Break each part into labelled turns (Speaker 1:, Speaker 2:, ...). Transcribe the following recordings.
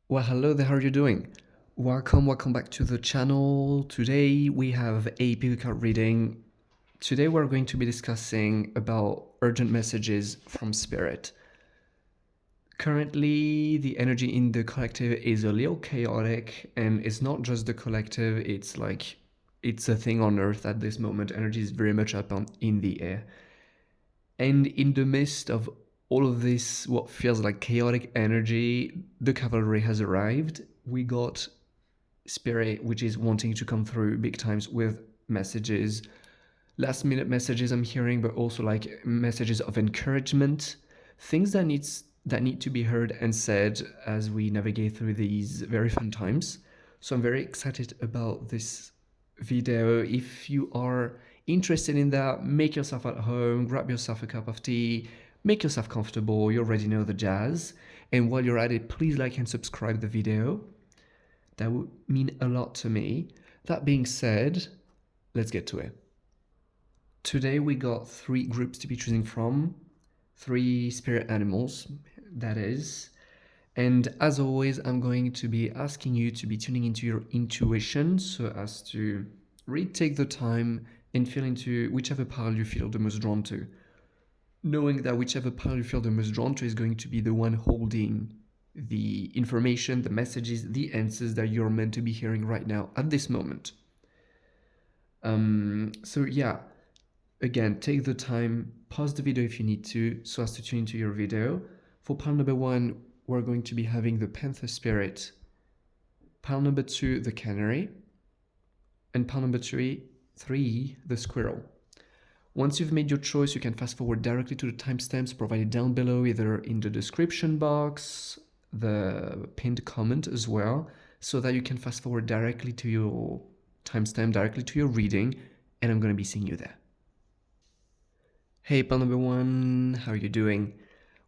Speaker 1: Well, hello there, how are you doing? Welcome back to the channel. Today we have a pick card reading. Today we're going to be discussing about urgent messages from Spirit. Currently, the energy in the collective is a little chaotic, and it's not just the collective, it's a thing on Earth at this moment. Energy is very much in the air. And in the midst of all of this, what feels like chaotic energy, the cavalry has arrived. We got Spirit, which is wanting to come through big times with messages, last minute messages I'm hearing, but also like messages of encouragement, things that need to be heard and said as we navigate through these very fun times. So I'm very excited about this video. If you are interested in that, make yourself at home, grab yourself a cup of tea, make yourself comfortable. You already know the jazz. And while you're at it, please like and subscribe the video. That would mean a lot to me. That being said, let's get to it. Today we got 3 groups to be choosing from, 3 spirit animals, that is. And as always, I'm going to be asking you to be tuning into your intuition so as to really take the time and feel into whichever pile you feel the most drawn to. Knowing that whichever pile you feel the most drawn to is going to be the one holding the information, the messages, the answers that you're meant to be hearing right now at this moment. So yeah, again, take the time, pause the video if you need to, so as to tune into your video. For pile number 1, we're going to be having the Panther Spirit, pile number 2, the Canary, and pile number 3, the Squirrel. Once you've made your choice, you can fast forward directly to the timestamps provided down below, either in the description box, the pinned comment as well, so that you can fast forward directly to your timestamp, directly to your reading, and I'm going to be seeing you there. Hey, pal number 1, how are you doing?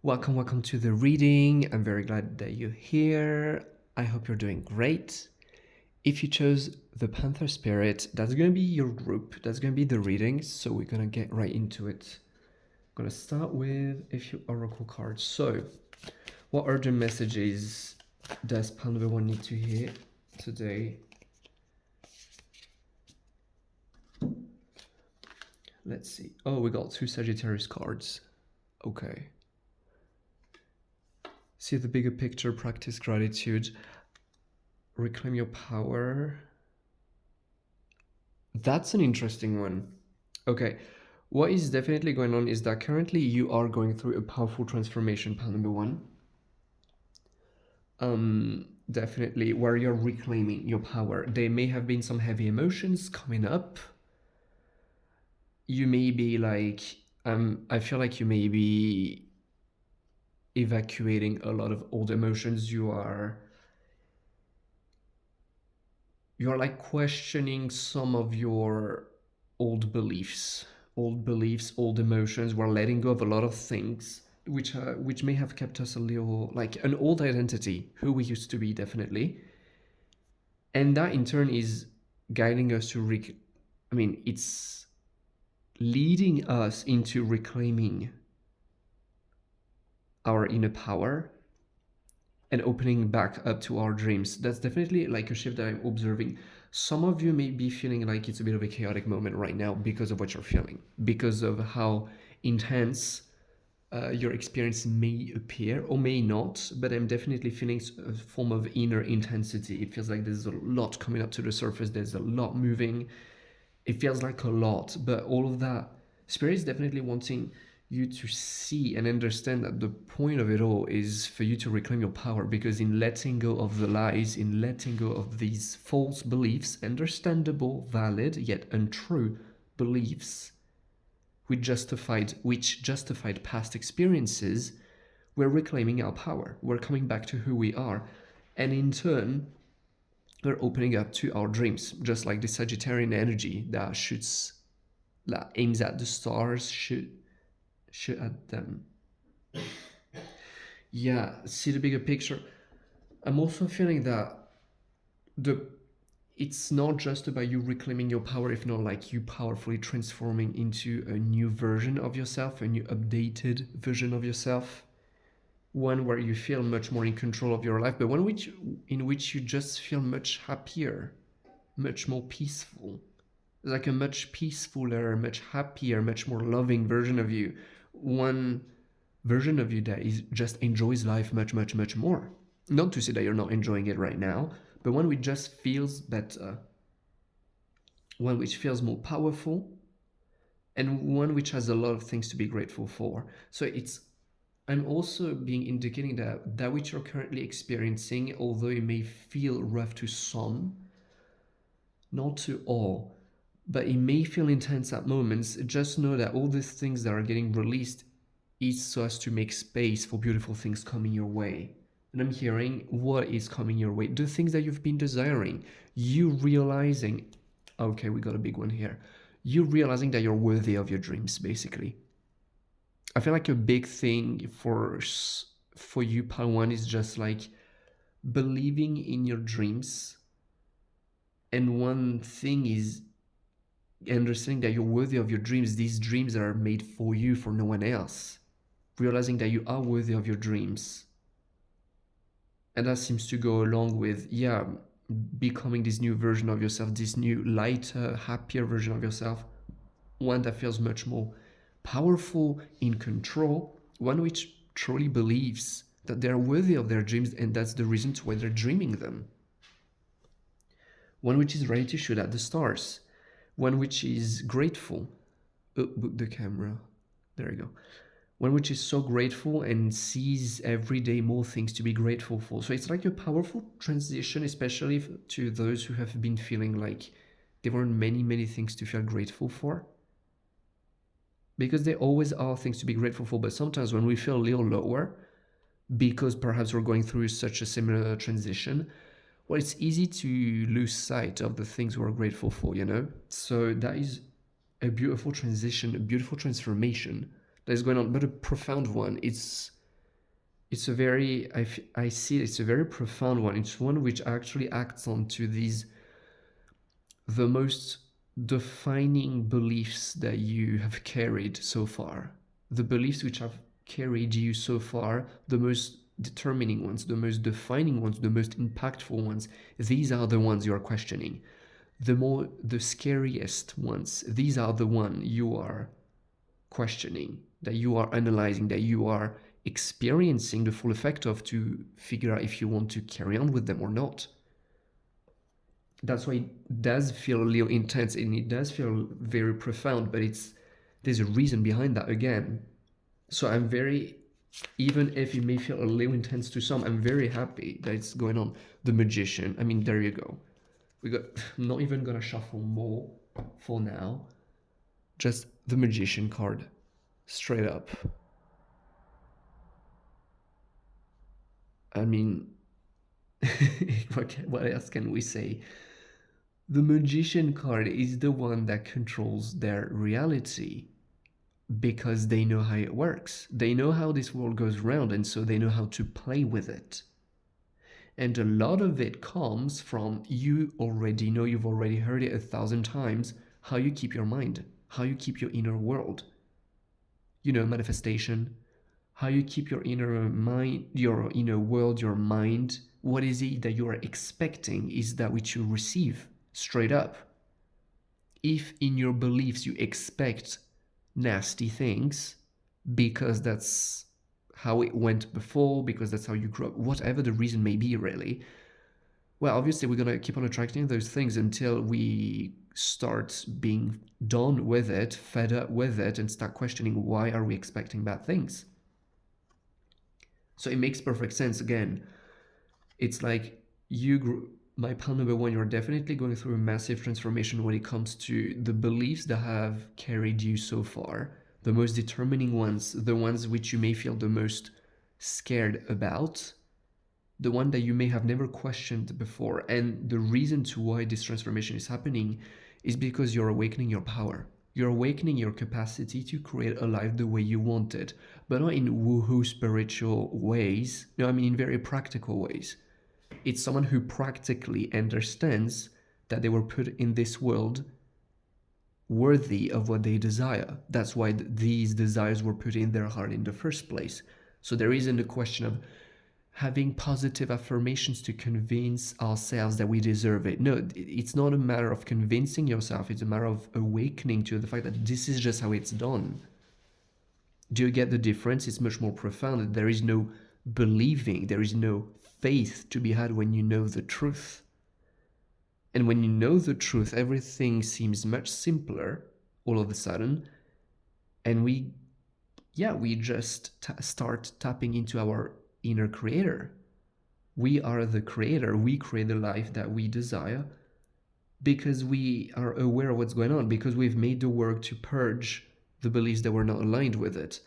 Speaker 1: Welcome to the reading. I'm very glad that you're here. I hope you're doing great. If you chose the Panther Spirit, that's going to be your group. That's going to be the reading, so we're going to get right into it. I'm going to start with a few oracle cards. So, what urgent messages does pile number 1 need to hear today? Let's see. Oh, we got 2 Sagittarius cards. Okay. See the bigger picture, practice gratitude, reclaim your power. That's an interesting one. Okay. What is definitely going on is that currently you are going through a powerful transformation, pile number 1. Definitely where you're reclaiming your power. There may have been some heavy emotions coming up. You may be like, I feel like you may be evacuating a lot of old emotions. You're like questioning some of your old beliefs, old emotions. We're letting go of a lot of things which may have kept us a little like an old identity, who we used to be, definitely. And that in turn is guiding us to it's leading us into reclaiming our inner power and opening back up to our dreams. That's definitely like a shift that I'm observing. Some of you may be feeling like it's a bit of a chaotic moment right now because of what you're feeling, because of how intense your experience may appear or may not, but I'm definitely feeling a form of inner intensity. It feels like there's a lot coming up to the surface. There's a lot moving. It feels like a lot, but all of that, Spirit is definitely wanting you to see and understand that the point of it all is for you to reclaim your power, because in letting go of the lies, in letting go of these false beliefs, understandable, valid, yet untrue beliefs, which justified past experiences, we're reclaiming our power. We're coming back to who we are. And in turn, we're opening up to our dreams, just like the Sagittarian energy that aims at the stars, shoot at them. Yeah, see the bigger picture. I'm also feeling that it's not just about you reclaiming your power, if not like you powerfully transforming into a new version of yourself, a new updated version of yourself. one where you feel much more in control of your life, but one in which you just feel much happier, much more peaceful, like a much peacefuler, much happier, much more loving version of you. One version of you that is just enjoys life much, much, much more. Not to say that you're not enjoying it right now, but one which just feels better, one which feels more powerful, and one which has a lot of things to be grateful for. So I'm also being indicating that that which you're currently experiencing, although it may feel rough to some, not to all, but it may feel intense at moments, just know that all these things that are getting released is so as to make space for beautiful things coming your way. And I'm hearing what is coming your way, the things that you've been desiring, you realizing, okay, we got a big one here, you realizing that you're worthy of your dreams, basically. I feel like a big thing for you, part one, is just like believing in your dreams. And one thing is understanding that you're worthy of your dreams. These dreams are made for you, for no one else. Realizing that you are worthy of your dreams. And that seems to go along with, yeah, becoming this new version of yourself, this new, lighter, happier version of yourself. One that feels much more powerful, in control, one which truly believes that they're worthy of their dreams, and that's the reason to why they're dreaming them. One which is ready to shoot at the stars. One which is grateful. Book the camera. There you go. One which is so grateful and sees every day more things to be grateful for. So it's like a powerful transition, especially to those who have been feeling like there weren't many, many things to feel grateful for. Because there always are things to be grateful for, but sometimes when we feel a little lower, because perhaps we're going through such a similar transition, well, it's easy to lose sight of the things we're grateful for, you know? So that is a beautiful transition, a beautiful transformation that is going on, but a profound one. It's a very, I see it's a very profound one. It's one which actually acts onto the most defining beliefs that you have carried so far, the beliefs which have carried you so far, the most determining ones, the most defining ones, the most impactful ones. These are the ones you are questioning. The scariest ones, these are the ones you are questioning, that you are analyzing, that you are experiencing the full effect of, to figure out if you want to carry on with them or not. That's why it does feel a little intense and it does feel very profound, but there's a reason behind that again. So I'm very, even if it may feel a little intense to some, I'm very happy that it's going on. The Magician, I mean, there you go. I'm not even gonna shuffle more for now. Just the Magician card, straight up. I mean, what else can we say? The Magician card is the one that controls their reality, because they know how it works. They know how this world goes round, and so they know how to play with it. And a lot of it comes from, you already know, you've already heard it 1,000 times, how you keep your mind, how you keep your inner world. You know, manifestation, how you keep your inner mind, your inner world, your mind. What is it that you are expecting is that which you receive, straight up. If in your beliefs you expect nasty things because that's how it went before, because that's how you grew up, whatever the reason may be, really, well, obviously we're going to keep on attracting those things until we start being done with it, fed up with it, and start questioning, why are we expecting bad things? So it makes perfect sense. Again, it's like my pal number one, you're definitely going through a massive transformation when it comes to the beliefs that have carried you so far, the most determining ones, the ones which you may feel the most scared about, the one that you may have never questioned before. And the reason to why this transformation is happening is because you're awakening your power. You're awakening your capacity to create a life the way you want it, but not in woohoo spiritual ways. No, I mean in very practical ways. It's someone who practically understands that they were put in this world worthy of what they desire. That's why these desires were put in their heart in the first place. So there isn't a question of having positive affirmations to convince ourselves that we deserve it. No, it's not a matter of convincing yourself. It's a matter of awakening to the fact that this is just how it's done. Do you get the difference? It's much more profound. There is no believing, there is no faith to be had when you know the truth. And when you know the truth, everything seems much simpler all of a sudden. And we just start tapping into our inner creator. We are the creator. We create the life that we desire because we are aware of what's going on, because we've made the work to purge the beliefs that were not aligned with it.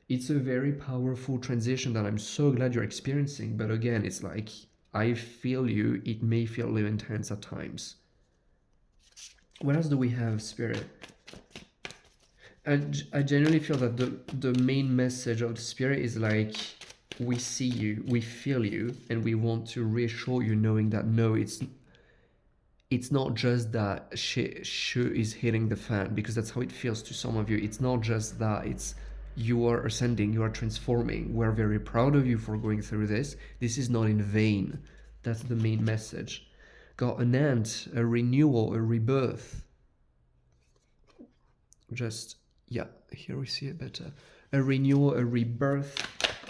Speaker 1: It's a very powerful transition that I'm so glad you're experiencing. But again, it's like, I feel you. It may feel a little intense at times. What else do we have, Spirit? I genuinely feel that the main message of the Spirit is like, we see you, we feel you, and we want to reassure you, knowing that no, it's not just that shit is hitting the fan, because that's how it feels to some of you. It's not just that, it's you are ascending, you are transforming. We're very proud of you for going through this. This is not in vain. That's the main message. Got an end, a renewal, a rebirth. Just, yeah, here we see it better. A renewal, a rebirth,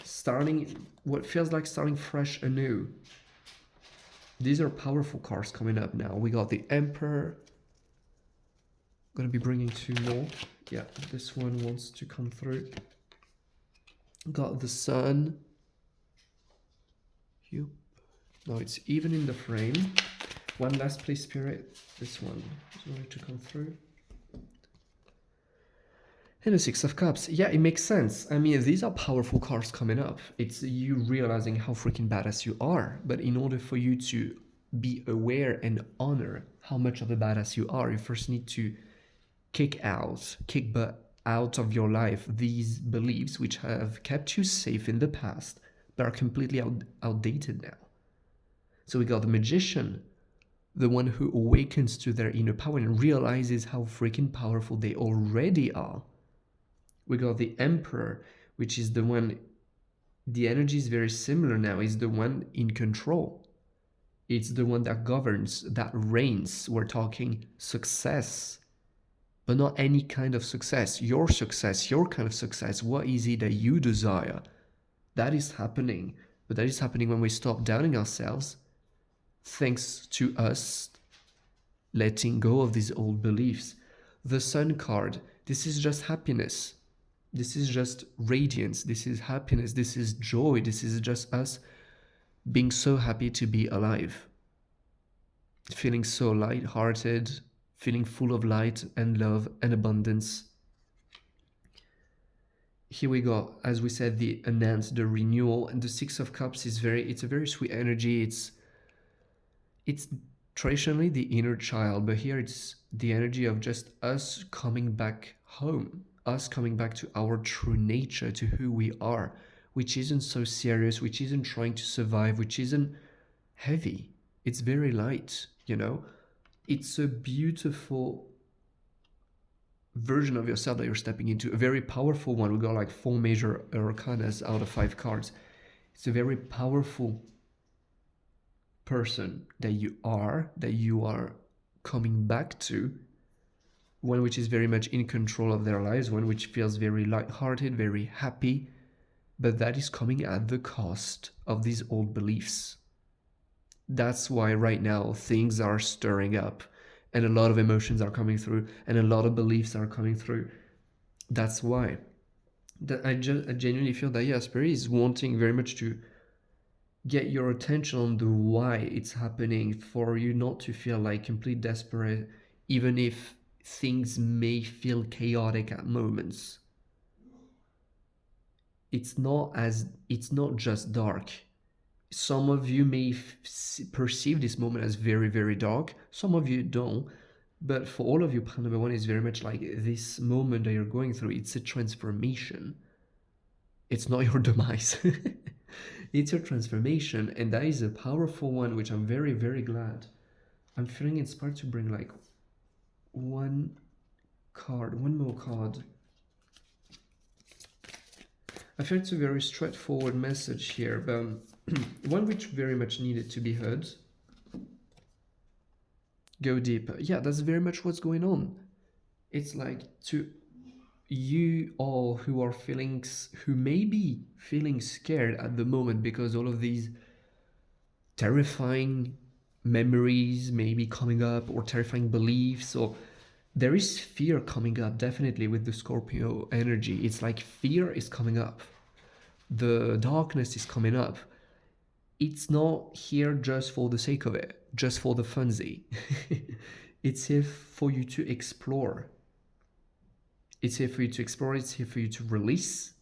Speaker 1: starting what feels like starting fresh anew. These are powerful cards coming up now. We got the Emperor. Gonna be bringing 2 more. Yeah, this one wants to come through. Got the Sun. No, it's even in the frame. One last, please, Spirit. This one is ready to come through. And the 6 of Cups. Yeah, it makes sense. I mean, these are powerful cards coming up. It's you realizing how freaking badass you are. But in order for you to be aware and honor how much of a badass you are, you first need to kick butt out of your life these beliefs which have kept you safe in the past, but are completely outdated now. So we got the Magician, the one who awakens to their inner power and realizes how freaking powerful they already are. We got the Emperor, which is the one, the energy is very similar now, is the one in control. It's the one that governs, that reigns. We're talking success, but not any kind of success. Your success, your kind of success. What is it that you desire? That is happening. But that is happening when we stop doubting ourselves, thanks to us letting go of these old beliefs. The Sun card, this is just happiness. This is just radiance. This is happiness. This is joy. This is just us being so happy to be alive. Feeling so light-hearted, feeling full of light and love and abundance. Here we go. As we said, the enhance, the renewal, and the 6 of Cups is it's a very sweet energy. It's traditionally the inner child, but here it's the energy of just us coming back home, us coming back to our true nature, to who we are, which isn't so serious, which isn't trying to survive, which isn't heavy. It's very light, you know? It's a beautiful version of yourself that you're stepping into, a very powerful one. We got like 4 major arcanas out of 5 cards. It's a very powerful person that you are coming back to, one which is very much in control of their lives, one which feels very light-hearted, very happy, but that is coming at the cost of these old beliefs. That's why right now things are stirring up and a lot of emotions are coming through and a lot of beliefs are coming through. That's why. I genuinely feel that, yeah, Spirit is wanting very much to get your attention on the why it's happening, for you not to feel like complete desperate, even if things may feel chaotic at moments. It's not just dark. Some of you may perceive this moment as very, very dark. Some of you don't. But for all of you, plan number 1 is very much like this moment that you're going through. It's a transformation. It's not your demise. It's your transformation. And that is a powerful one, which I'm very, very glad. I'm feeling inspired to bring like one more card. I feel it's a very straightforward message here, but one which very much needed to be heard. Go deeper. Yeah, that's very much what's going on. It's like to you all who are who may be feeling scared at the moment because all of these terrifying memories may be coming up, or terrifying beliefs, or there is fear coming up definitely with the Scorpio energy. It's like fear is coming up, the darkness is coming up. It's not here just for the sake of it, just for the funsy. It's here for you to explore. It's here for you to explore, it's here for you to release.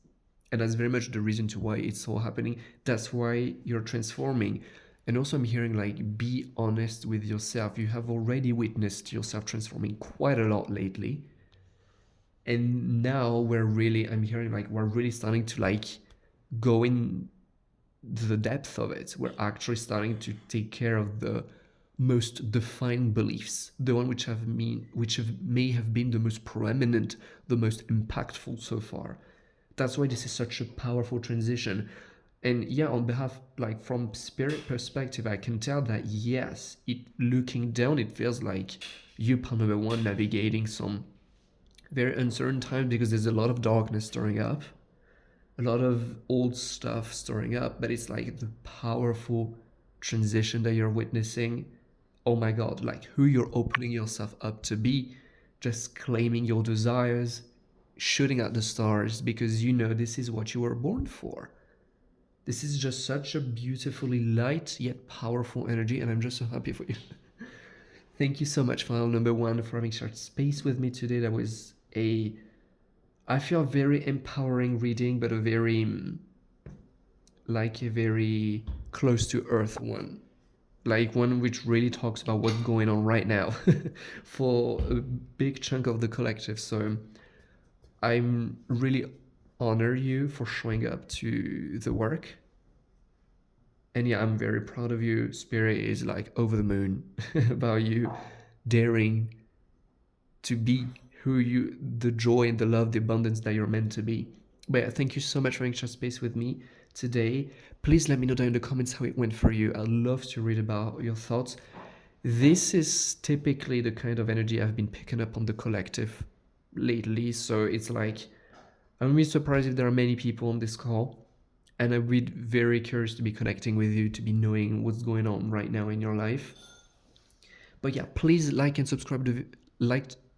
Speaker 1: And that's very much the reason to why it's all happening. That's why you're transforming. And also I'm hearing like, be honest with yourself. You have already witnessed yourself transforming quite a lot lately. And now I'm hearing like, we're really starting to like go in the depth of it. We're actually starting to take care of the most defined beliefs, the one which may have been the most prominent, the most impactful so far. That's why this is such a powerful transition. And yeah, on behalf, like from spirit perspective, I can tell that yes, looking down, it feels like you, part number one, navigating some very uncertain times because there's a lot of darkness stirring up, a lot of old stuff stirring up, but it's like the powerful transition that you're witnessing. Oh my God, like who you're opening yourself up to be, just claiming your desires, shooting at the stars, because you know this is what you were born for. This is just such a beautifully light yet powerful energy, and I'm just so happy for you. Thank you so much, file number one, for having shared space with me today. That was I feel very empowering reading, but a very close to earth one. Like one which really talks about what's going on right now for a big chunk of the collective. So I'm really honor you for showing up to the work. And yeah, I'm very proud of you. Spirit is like over the moon about you daring to be the joy and the love, the abundance that you're meant to be. But yeah, thank you so much for having shared space with me today. Please let me know down in the comments how it went for you. I'd love to read about your thoughts. This is typically the kind of energy I've been picking up on the collective lately. So it's like, I'm really surprised if there are many people on this call. And I'd be very curious to be connecting with you, to be knowing what's going on right now in your life. But yeah, please like and subscribe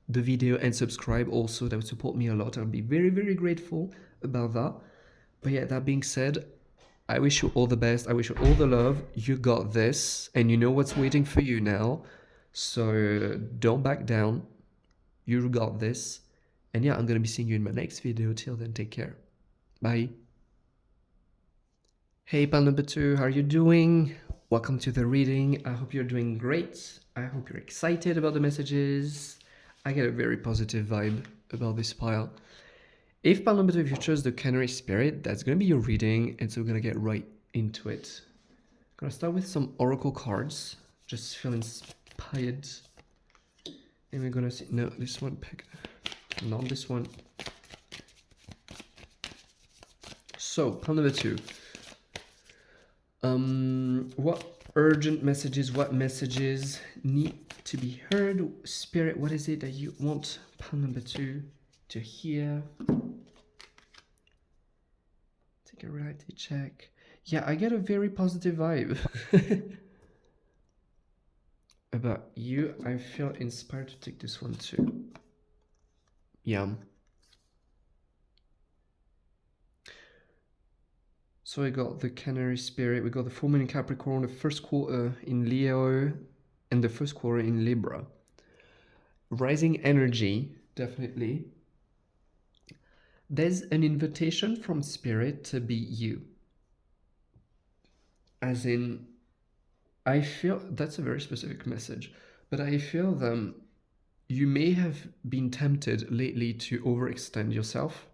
Speaker 1: the video and subscribe also. That would support me a lot. I'd be very, very grateful about that. But yeah, that being said, I wish you all the best. I wish you all the love. You got this, and you know what's waiting for you now. So don't back down. You got this. And yeah, I'm going to be seeing you in my next video. Till then, take care. Bye. Hey, pal number two, how are you doing? Welcome to the reading. I hope you're doing great. I hope you're excited about the messages. I get a very positive vibe about this pile. If pile number two, if you chose the Canary Spirit, that's going to be your reading, and so we're going to get right into it. I'm going to start with some oracle cards. Just feel inspired. And we're going to see, no, this one, not this one. So, pile number two. What urgent messages, what messages need to be heard? Spirit, what is it that you want pile number two to hear? Take a reality check. Yeah, I get a very positive vibe about you. I feel inspired to take this one too. Yeah. So we got the Canary Spirit, we got the full moon in Capricorn, the first quarter in Leo, and the first quarter in Libra. Rising energy, definitely. There's an invitation from Spirit to be you. As in, I feel, that's a very specific message, but I feel that you may have been tempted lately to overextend yourself,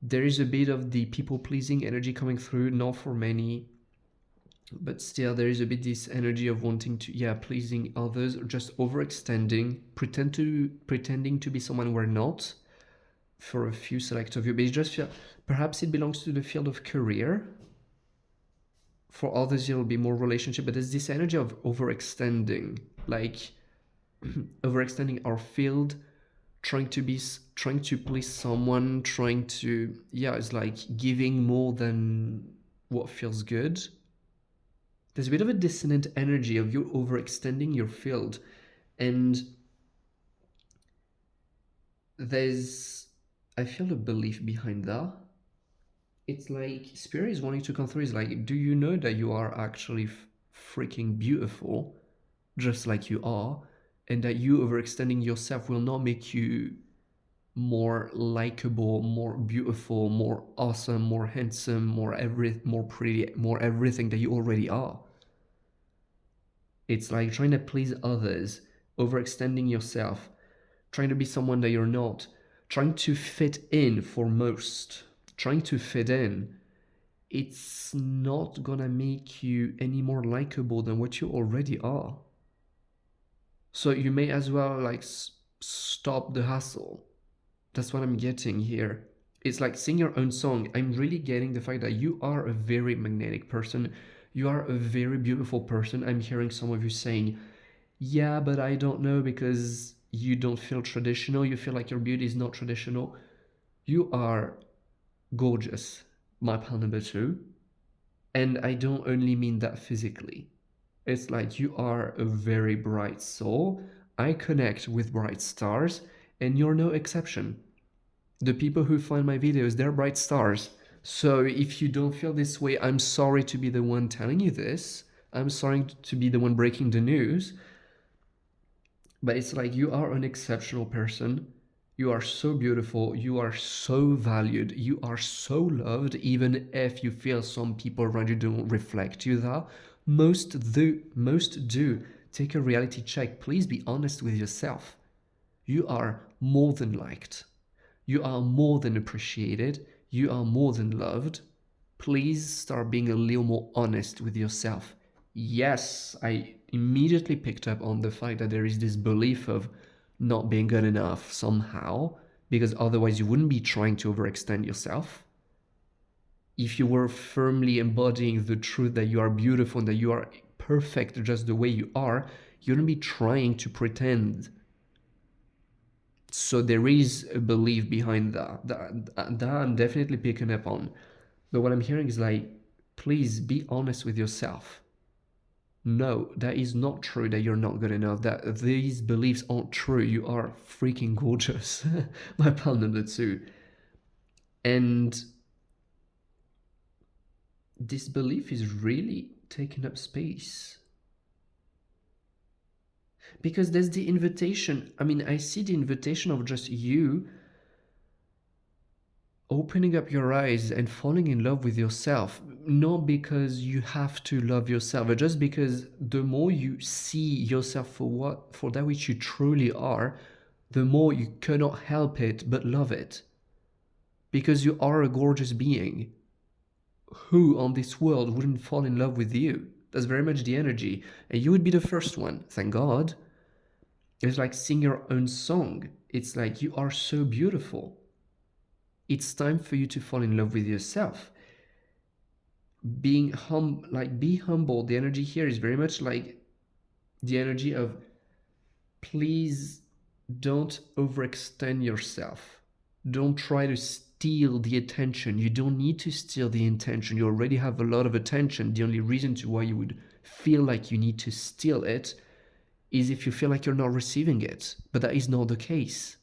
Speaker 1: there is a bit of the people-pleasing energy coming through, not for many, but still there is a bit this energy of wanting to, pleasing others, or just overextending, pretending to be someone we're not, for a few select of you, but it just feel perhaps it belongs to the field of career. For others, it'll be more relationship, but there's this energy of overextending, like overextending our field, trying to please someone, trying to, yeah, it's like giving more than what feels good. There's a bit of a dissonant energy of you overextending your field, and there's, I feel a belief behind that. It's like spirit is wanting to come through. Is like, do you know that you are actually freaking beautiful, just like you are, and that you overextending yourself will not make you more likable, more beautiful, more awesome, more handsome, more pretty, more everything that you already are. It's like trying to please others, overextending yourself, trying to be someone that you're not, trying to fit in for most, trying to fit in. It's not gonna make you any more likable than what you already are. So you may as well like stop the hustle. That's what I'm getting here. It's like sing your own song. I'm really getting the fact that you are a very magnetic person. You are a very beautiful person. I'm hearing some of you saying, yeah, but I don't know because you don't feel traditional. You feel like your beauty is not traditional. You are gorgeous, my pal number two. And I don't only mean that physically. It's like you are a very bright soul. I connect with bright stars, and you're no exception. The people who find my videos, they're bright stars. So if you don't feel this way, I'm sorry to be the one telling you this. I'm sorry to be the one breaking the news. But it's like you are an exceptional person. You are so beautiful. You are so valued. You are so loved, even if you feel some people around you don't reflect you that. Most do. Take a reality check. Please be honest with yourself. You are more than liked. You are more than appreciated. You are more than loved. Please start being a little more honest with yourself. Yes, I immediately picked up on the fact that there is this belief of not being good enough somehow, because otherwise you wouldn't be trying to overextend yourself. If you were firmly embodying the truth that you are beautiful and that you are perfect just the way you are, you wouldn't be trying to pretend. So there is a belief behind that I'm definitely picking up on. But what I'm hearing is like, please be honest with yourself. No, that is not true that you're not good enough, that these beliefs aren't true. You are freaking gorgeous, my pal number two. And this belief is really taking up space. Because there's the invitation. I mean, I see the invitation of just you opening up your eyes and falling in love with yourself, not because you have to love yourself, but just because the more you see yourself for that which you truly are, the more you cannot help it but love it. Because you are a gorgeous being. Who on this world wouldn't fall in love with you? That's very much the energy. And you would be the first one, thank God. It's like sing your own song. It's like you are so beautiful. It's time for you to fall in love with yourself. Be humble. The energy here is very much like the energy of please don't overextend yourself. Don't try to steal the attention. You don't need to steal the attention. You already have a lot of attention. The only reason to why you would feel like you need to steal it is if you feel like you're not receiving it. But that is not the case.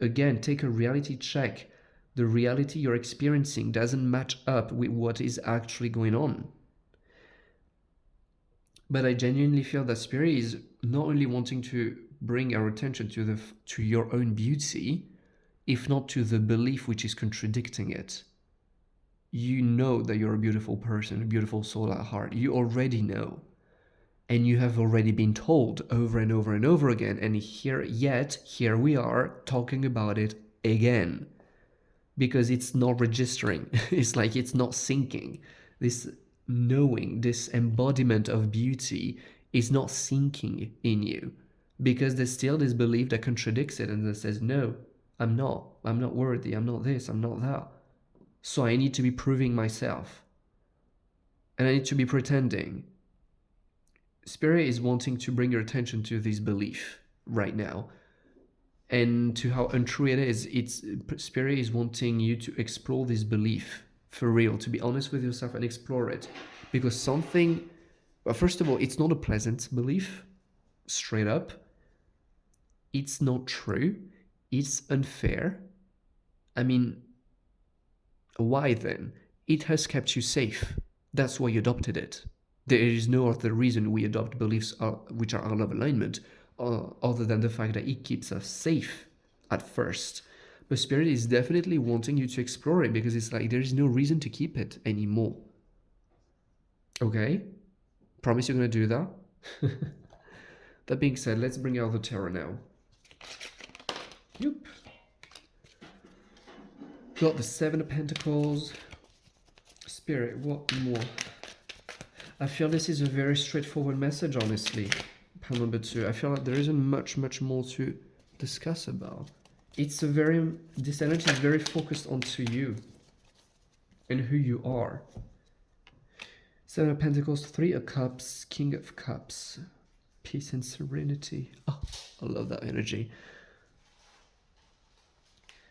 Speaker 1: Again, take a reality check. The reality you're experiencing doesn't match up with what is actually going on. But I genuinely feel that Spirit is not only wanting to bring our attention to your own beauty, if not to the belief which is contradicting it. You know that you're a beautiful person, a beautiful soul at heart. You already know. And you have already been told over and over and over again. And here we are talking about it again. Because it's not registering. It's like it's not sinking. This knowing, this embodiment of beauty is not sinking in you. Because there's still this belief that contradicts it and that says, no, I'm not. I'm not worthy, I'm not this, I'm not that. So I need to be proving myself. And I need to be pretending. Spirit is wanting to bring your attention to this belief right now. And to how untrue it is. Spirit is wanting you to explore this belief for real, to be honest with yourself and explore it. Because something, well, first of all, it's not a pleasant belief, straight up. It's not true. It's unfair. I mean, why then? It has kept you safe. That's why you adopted it. There is no other reason we adopt beliefs which are out of alignment, other than the fact that it keeps us safe at first. But Spirit is definitely wanting you to explore it, because it's like there is no reason to keep it anymore. Okay? Promise you're going to do that? That being said, let's bring out the tarot now. Yep. Got the Seven of Pentacles. Spirit, what more? I feel this is a very straightforward message, honestly. Pile number 2. I feel like there isn't much more to discuss about. This energy is very focused onto you and who you are. Seven of Pentacles, Three of Cups, King of Cups. Peace and serenity. Oh, I love that energy.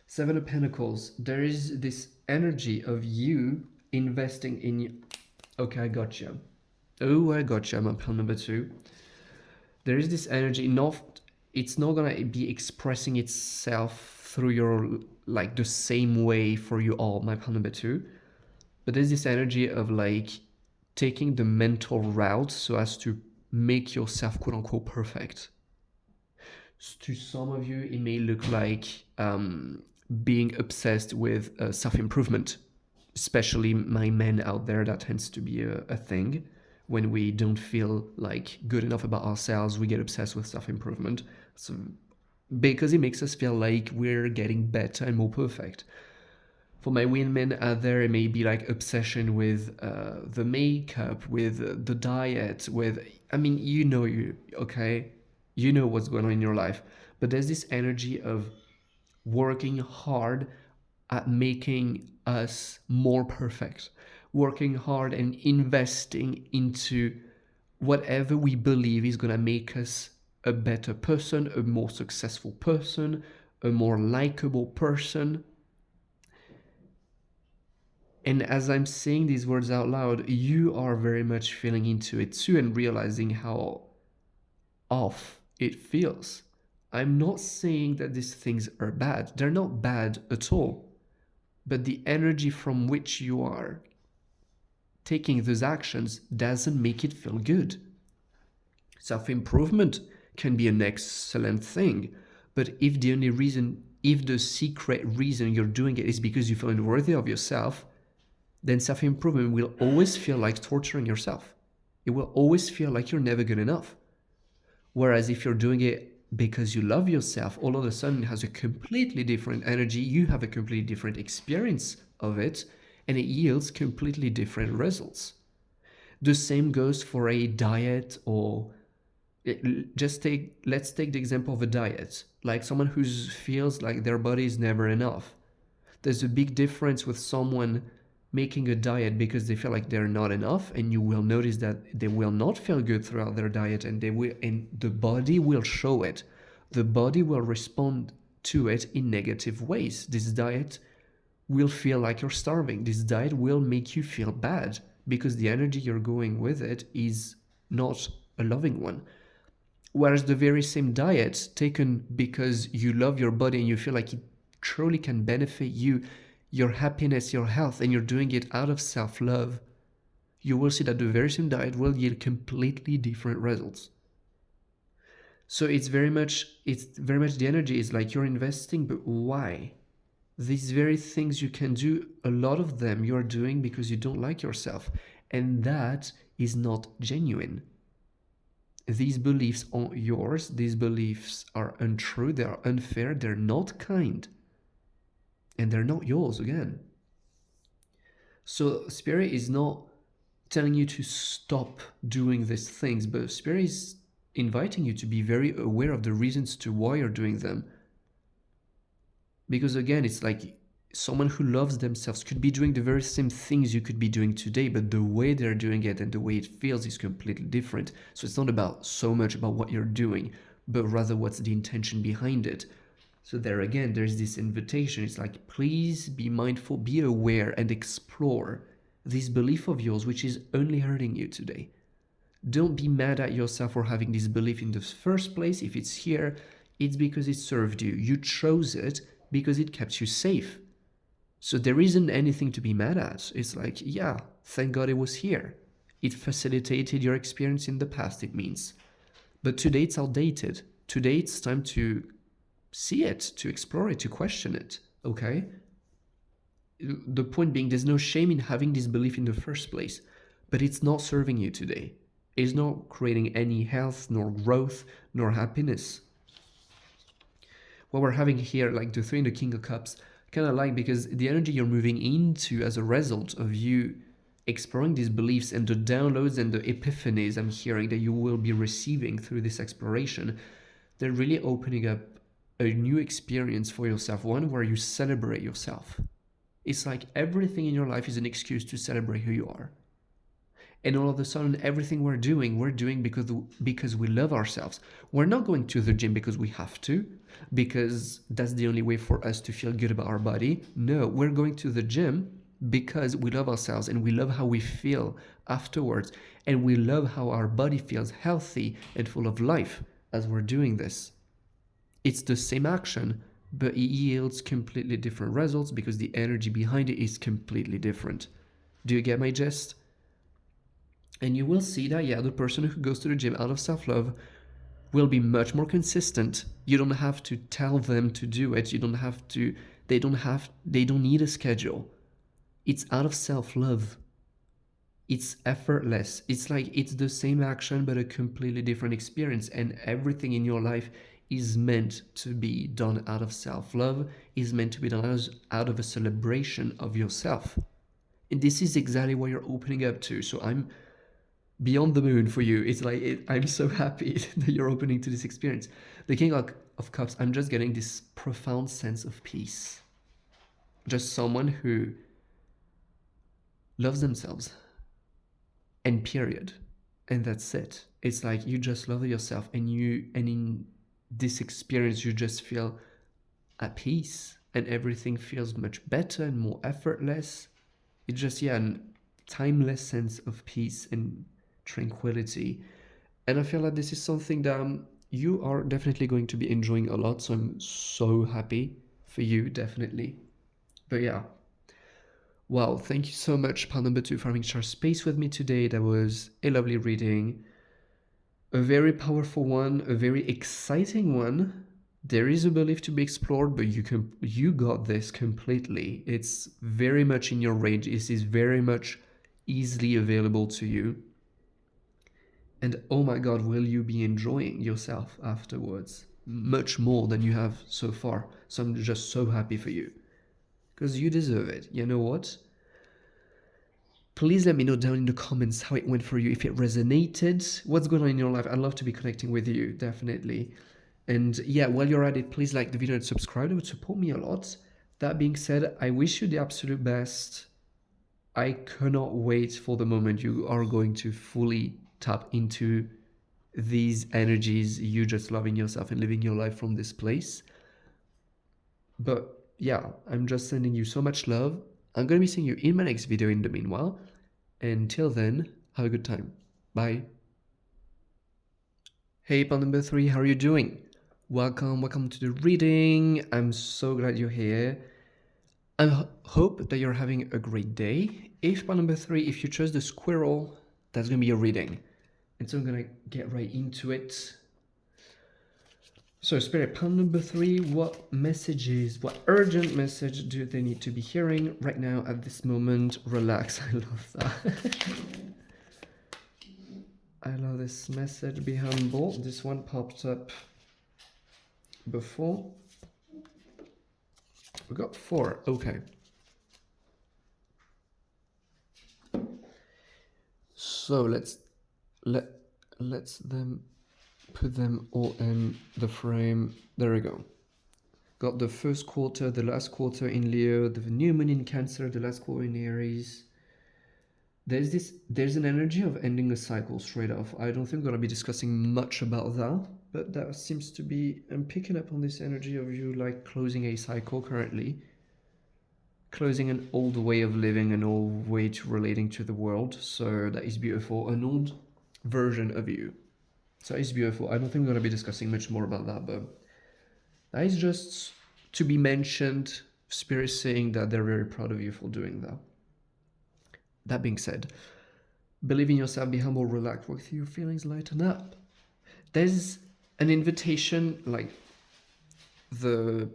Speaker 1: Seven of Pentacles. There is this energy of you investing in you. Okay, I gotcha. Oh, I gotcha. I'm on pile number 2. There is this energy. It's not gonna be expressing itself through your, like, the same way for you all, my pile number 2. But there's this energy of like taking the mental route so as to make yourself quote unquote perfect. To some of you, it may look like being obsessed with self-improvement, especially my men out there. That tends to be a thing. When we don't feel like good enough about ourselves, we get obsessed with self-improvement. So, because it makes us feel like we're getting better and more perfect. For my women out there, it may be like obsession with the makeup, with the diet, with, I mean, okay? You know what's going on in your life. But there's this energy of working hard at making us more perfect, working hard and investing into whatever we believe is going to make us a better person, a more successful person, a more likable person. And as I'm saying these words out loud, you are very much feeling into it too and realizing how off it feels. I'm not saying that these things are bad. They're not bad at all. But the energy from which you are taking those actions doesn't make it feel good. Self-improvement can be an excellent thing, but if the secret reason you're doing it is because you feel unworthy of yourself, then self-improvement will always feel like torturing yourself. It will always feel like you're never good enough. Whereas if you're doing it because you love yourself, all of a sudden it has a completely different energy, you have a completely different experience of it, and it yields completely different results. The same goes for a diet, or let's take the example of a diet, like someone who feels like their body is never enough. There's a big difference with someone making a diet because they feel like they're not enough, and you will notice that they will not feel good throughout their diet, and the body will show it. The body will respond to it in negative ways. This diet will feel like you're starving. This diet will make you feel bad because the energy you're going with it is not a loving one. Whereas the very same diet taken because you love your body and you feel like it truly can benefit you, your happiness, your health, and you're doing it out of self-love, you will see that the very same diet will yield completely different results. So it's very much the energy is like you're investing, but why? These very things you can do, a lot of them you're doing because you don't like yourself, and that is not genuine. These beliefs aren't yours. These beliefs are untrue, they are unfair, they're not kind. And they're not yours again. So Spirit is not telling you to stop doing these things, but Spirit is inviting you to be very aware of the reasons to why you're doing them. Because again, it's like someone who loves themselves could be doing the very same things you could be doing today, but the way they're doing it and the way it feels is completely different. So it's not about so much about what you're doing, but rather what's the intention behind it. So there again, there's this invitation. It's like, please be mindful, be aware, and explore this belief of yours, which is only hurting you today. Don't be mad at yourself for having this belief in the first place. If it's here, it's because it served you. You chose it because it kept you safe. So there isn't anything to be mad at. It's like, yeah, thank God it was here. It facilitated your experience in the past, it means. But today it's outdated. Today it's time to see it, to explore it, to question it, okay? The point being, there's no shame in having this belief in the first place, but it's not serving you today. It's not creating any health, nor growth, nor happiness. What we're having here, like the 3 and the King of Cups, kind of like, because the energy you're moving into as a result of you exploring these beliefs and the downloads and the epiphanies I'm hearing that you will be receiving through this exploration, they're really opening up a new experience for yourself, one where you celebrate yourself. It's like everything in your life is an excuse to celebrate who you are. And all of a sudden, everything we're doing because we love ourselves. We're not going to the gym because we have to, because that's the only way for us to feel good about our body. No, we're going to the gym because we love ourselves and we love how we feel afterwards. And we love how our body feels healthy and full of life as we're doing this. It's the same action, but it yields completely different results because the energy behind it is completely different. Do you get my gist? And you will see that, yeah, the person who goes to the gym out of self-love will be much more consistent. You don't have to tell them to do it. They don't need a schedule. It's out of self-love. It's effortless. It's like it's the same action, but a completely different experience. And everything in your life is meant to be done out of self-love, is meant to be done out of a celebration of yourself. And this is exactly what you're opening up to. So I'm beyond the moon for you. It's like, I'm so happy that you're opening to this experience. The King of Cups, I'm just getting this profound sense of peace. Just someone who loves themselves. And period. And that's it. It's like you just love yourself, and in this experience you just feel at peace, and everything feels much better and more effortless. It's just, yeah, a timeless sense of peace and tranquility. And I feel like this is something that you are definitely going to be enjoying a lot. So I'm so happy for you, definitely. But yeah. Wow, thank you so much, pal number 2, for having shared space with me today. That was a lovely reading. A very powerful one, a very exciting one. There is a belief to be explored, but you got this completely. It's very much in your range. It is very much easily available to you. And oh my God, will you be enjoying yourself afterwards? Much more than you have so far. So I'm just so happy for you. Because you deserve it. You know what? Please let me know down in the comments how it went for you, if it resonated, what's going on in your life. I'd love to be connecting with you, definitely. And yeah, while you're at it, please like the video and subscribe. It would support me a lot. That being said, I wish you the absolute best. I cannot wait for the moment you are going to fully tap into these energies, you just loving yourself and living your life from this place. But yeah, I'm just sending you so much love. I'm going to be seeing you in my next video in the meanwhile. Until then, have a good time. Bye. Hey, pal number 3, how are you doing? Welcome to the reading. I'm so glad you're here. I hope that you're having a great day. If pal number 3, if you chose the squirrel, that's going to be your reading. And so I'm going to get right into it. So Spirit, pal number 3, what urgent message do they need to be hearing right now at this moment? Relax, I love that. I love this message, be humble. This one popped up before. We got 4, okay. So let's them put them all in the frame. There we go. got the first quarter, the last quarter in Leo, the new moon in Cancer, the last quarter in Aries. There's an energy of ending a cycle straight off. I don't think we're gonna be discussing much about that, but that seems to be, I'm picking up on this energy of you like closing a cycle currently, closing an old way of living, an old way to relating to the world. So that is beautiful, an old version of you. So it's beautiful. I don't think we're gonna be discussing much more about that, but that is just to be mentioned. Spirit saying that they're very proud of you for doing that. That being said, believe in yourself, be humble, relax, work through your feelings, lighten up. There's an invitation, like the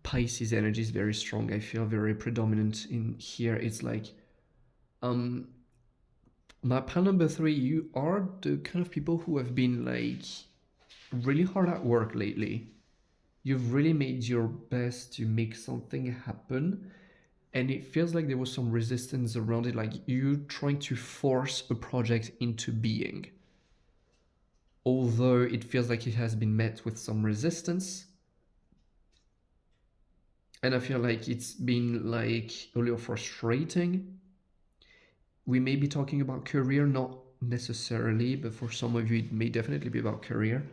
Speaker 1: Pisces energy is very strong. I feel very predominant in here. It's like, my pile number 3, you are the kind of people who have been like really hard at work lately. You've really made your best to make something happen. And it feels like there was some resistance around it, like you trying to force a project into being. Although it feels like it has been met with some resistance. And I feel like it's been like a little frustrating. We may be talking about career, not necessarily, but for some of you it may definitely be about career.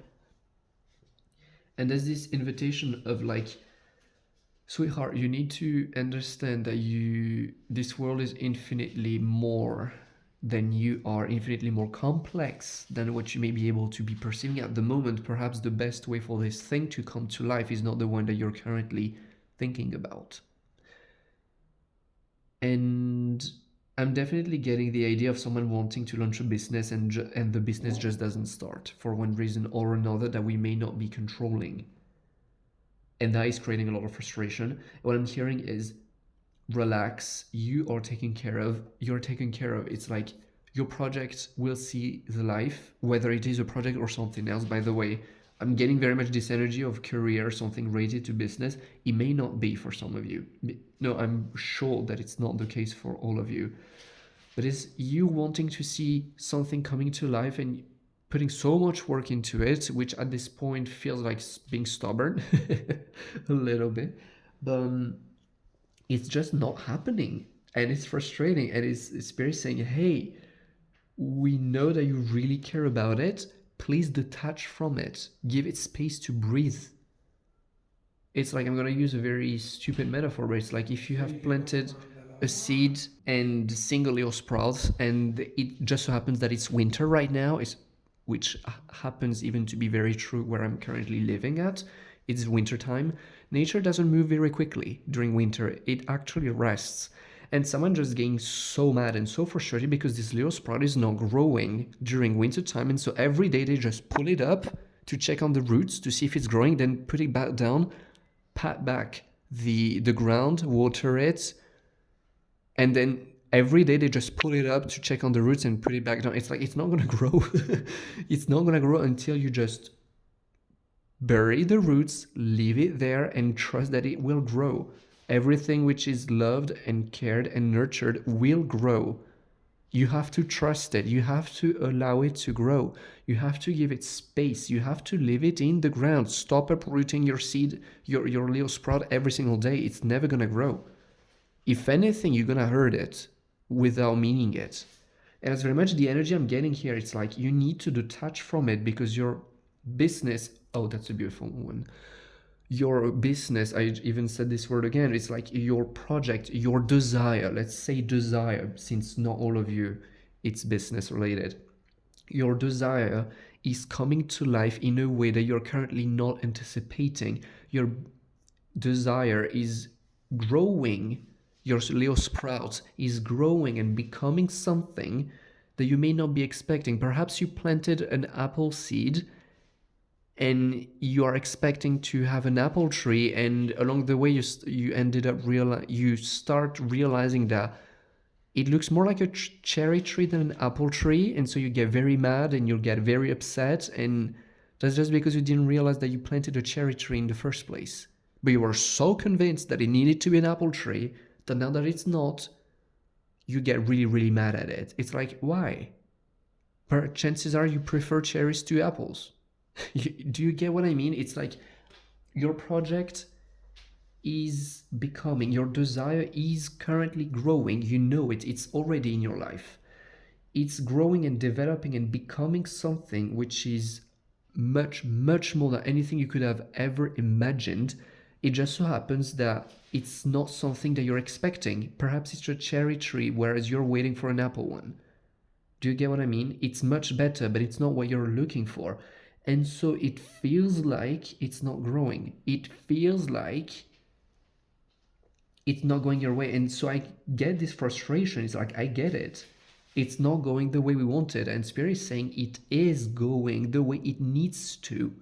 Speaker 1: And there's this invitation of like, sweetheart, you need to understand that this world is infinitely more than you are, infinitely more complex than what you may be able to be perceiving at the moment. Perhaps the best way for this thing to come to life is not the one that you're currently thinking about. And I'm definitely getting the idea of someone wanting to launch a business and the business just doesn't start for one reason or another that we may not be controlling. And that is creating a lot of frustration. What I'm hearing is, relax, you are taken care of, you're taken care of. It's like your project will see the life, whether it is a project or something else. By the way, I'm getting very much this energy of career, something related to business. It may not be for some of you. No, I'm sure that it's not the case for all of you. But it's you wanting to see something coming to life and putting so much work into it, which at this point feels like being stubborn a little bit. But it's just not happening. And it's frustrating. And it's Spirit saying, hey, we know that you really care about it. Please detach from it. Give it space to breathe. It's like, I'm going to use a very stupid metaphor, but it's like if you have planted a seed and single little sprouts, and it just so happens that it's winter right now, which happens even to be very true where I'm currently living at. It's winter time. Nature doesn't move very quickly during winter. It actually rests. And someone just getting so mad and so frustrated because this little sprout is not growing during winter time. And so every day they just pull it up to check on the roots to see if it's growing, then put it back down, pat back the ground, water it, and then every day they just pull it up to check on the roots and put it back down. It's like, it's not going to grow. It's not going to grow until you just bury the roots, leave it there, and trust that it will grow. Everything which is loved and cared and nurtured will grow. You have to trust it. You have to allow it to grow. You have to give it space. You have to leave it in the ground. Stop uprooting your seed, your little sprout every single day. It's never going to grow. If anything, you're going to hurt it without meaning it. And it's very much the energy I'm getting here. It's like you need to detach from it because your business, oh, that's a beautiful one. Your business, I even said this word again, it's like your project, your desire, let's say desire, since not all of you, it's business related. Your desire is coming to life in a way that you're currently not anticipating. Your desire is growing. Your little sprout is growing and becoming something that you may not be expecting. Perhaps you planted an apple seed and you are expecting to have an apple tree, and along the way you ended up you start realizing that it looks more like a cherry tree than an apple tree, and so you get very mad and you'll get very upset, and that's just because you didn't realize that you planted a cherry tree in the first place. But you were so convinced that it needed to be an apple tree that now that it's not, you get really, really mad at it. It's like, why? But chances are you prefer cherries to apples. Do you get what I mean? It's like your project is becoming, your desire is currently growing. You know it, it's already in your life. It's growing and developing and becoming something which is much, much more than anything you could have ever imagined. It just so happens that it's not something that you're expecting. Perhaps it's a cherry tree, whereas you're waiting for an apple one. Do you get what I mean? It's much better, but it's not what you're looking for. And so it feels like it's not growing. It feels like it's not going your way. And so I get this frustration. It's like, I get it. It's not going the way we wanted. And Spirit is saying it is going the way it needs to.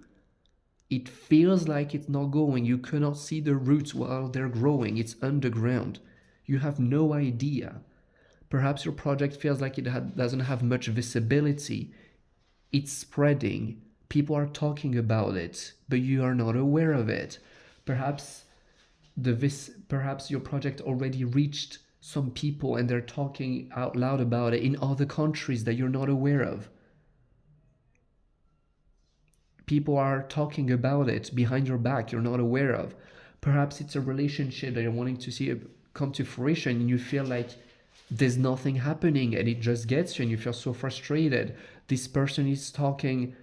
Speaker 1: It feels like it's not going. You cannot see the roots while they're growing. It's underground. You have no idea. Perhaps your project feels like it doesn't have much visibility. It's spreading. People are talking about it, but you are not aware of it. Perhaps perhaps your project already reached some people and they're talking out loud about it in other countries that you're not aware of. People are talking about it behind your back you're not aware of. Perhaps it's a relationship that you're wanting to see come to fruition and you feel like there's nothing happening and it just gets you and you feel so frustrated. This person is talking,